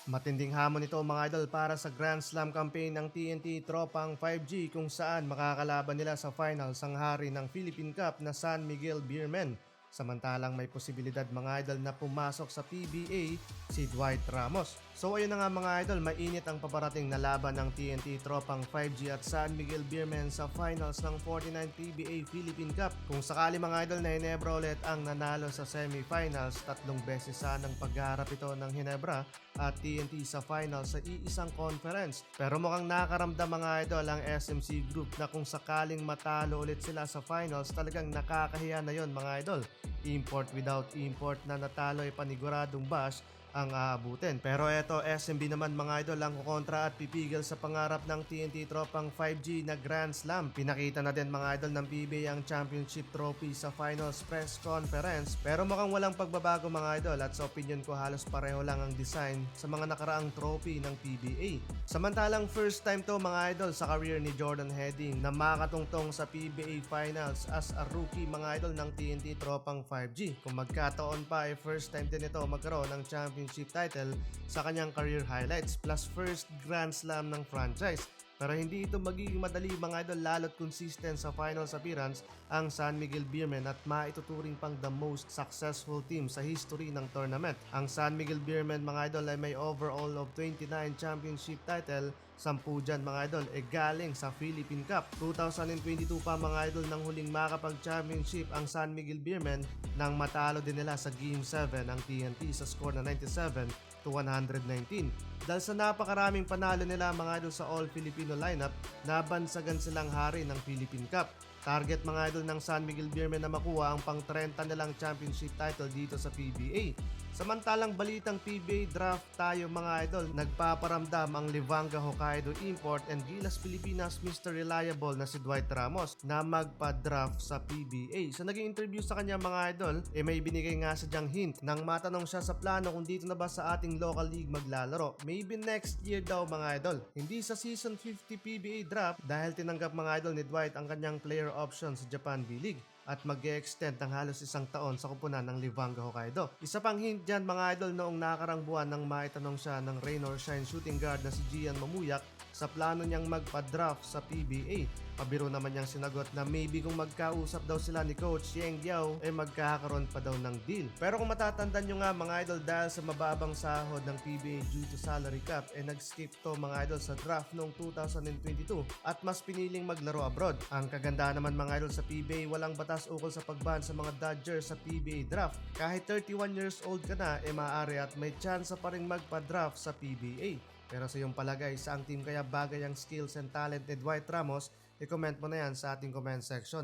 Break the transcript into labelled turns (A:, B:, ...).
A: Matinding hamon ito mga idol para sa Grand Slam campaign ng TNT Tropang 5G kung saan makakalaban nila sa finals ang hari ng Philippine Cup na San Miguel Beermen. Samantalang may posibilidad mga idol na pumasok sa PBA si Dwight Ramos. So ayun na nga mga idol, mainit ang paparating na laban ng TNT Tropang 5G at San Miguel Beermen sa finals ng 49 PBA Philippine Cup. Kung sakali mga idol na Hinebra ulit ang nanalo sa semifinals, tatlong beses sanang pagharap ito ng Hinebra at TNT sa final sa iisang conference. Pero mukhang nakaramdam mga idol ang SMC Group na kung sakaling matalo ulit sila sa finals, talagang nakakahiya na yon mga idol. Import without import na natalo ay paniguradong bash ang aabutin. Pero eto, SMB naman mga idol ang kukontra at pipigil sa pangarap ng TNT Tropang 5G na Grand Slam. Pinakita na din mga idol ng PBA ang championship trophy sa finals press conference. Pero mukhang walang pagbabago mga idol at sa opinion ko halos pareho lang ang design sa mga nakaraang trophy ng PBA. Samantalang first time to mga idol sa career ni Jordan Heading na makatungtong sa PBA finals as a rookie mga idol ng TNT Tropang 5G. Kung magkataon pa ay first time din ito magkaroon ng championship title sa kanyang career highlights plus first Grand Slam ng franchise. Pero hindi ito magiging madali mga idol lalo't consistent sa finals appearance ang San Miguel Beermen at maituturing pang the most successful team sa history ng tournament. Ang San Miguel Beermen mga idol ay may overall of 29 championship title, 10 dyan mga idol galing sa Philippine Cup. 2022 pa mga idol nang huling makapag-championship ang San Miguel Beermen nang matalo din nila sa Game 7 ang TNT sa score na 97-119. Dahil sa napakaraming panalo nila mga idol sa All-Filipino lineup, nabansagan silang hari ng Philippine Cup. Target mga idol ng San Miguel Beermen na makuha ang pang 30 nilang championship title dito sa PBA. Samantalang balitang PBA draft tayo mga idol, nagpaparamdam ang Livanga Hokkaido import and Gilas Pilipinas Mr. Reliable na si Dwight Ramos na magpa-draft sa PBA. Sa naging interview sa kanya mga idol, may binigay nga sa diyang hint nang matanong siya sa plano kung dito na ba sa ating local league maglalaro. Maybe next year daw mga idol. Hindi sa season 50 PBA draft dahil tinanggap mga idol ni Dwight ang kanyang player option sa Japan B-League at mag-e-extend ng halos isang taon sa kupunan ng Livanga Hokkaido. Isa pang hint dyan mga idol noong nakarang buwan nang maitanong siya ng rain or shine shooting guard na si Gian Mamuyak sa plano niyang magpa-draft sa PBA. Pabiro naman niyang sinagot na maybe kung magkausap daw sila ni Coach Yeng Giao magkakaroon pa daw ng deal. Pero kung matatandaan nyo nga mga idol dahil sa mababang sahod ng PBA due to salary cap nag-skip to mga idol sa draft noong 2022 at mas piniling maglaro abroad. Ang kaganda naman mga idol sa PBA, walang batas ukol sa pagban sa mga Dodgers sa PBA draft. Kahit 31 years old ka na maaari at may chance pa rin magpa-draft sa PBA. Pero sa iyong palagay, saang team kaya bagay ang skills and talent ni Dwight Ramos? I-comment mo na yan sa ating comment section.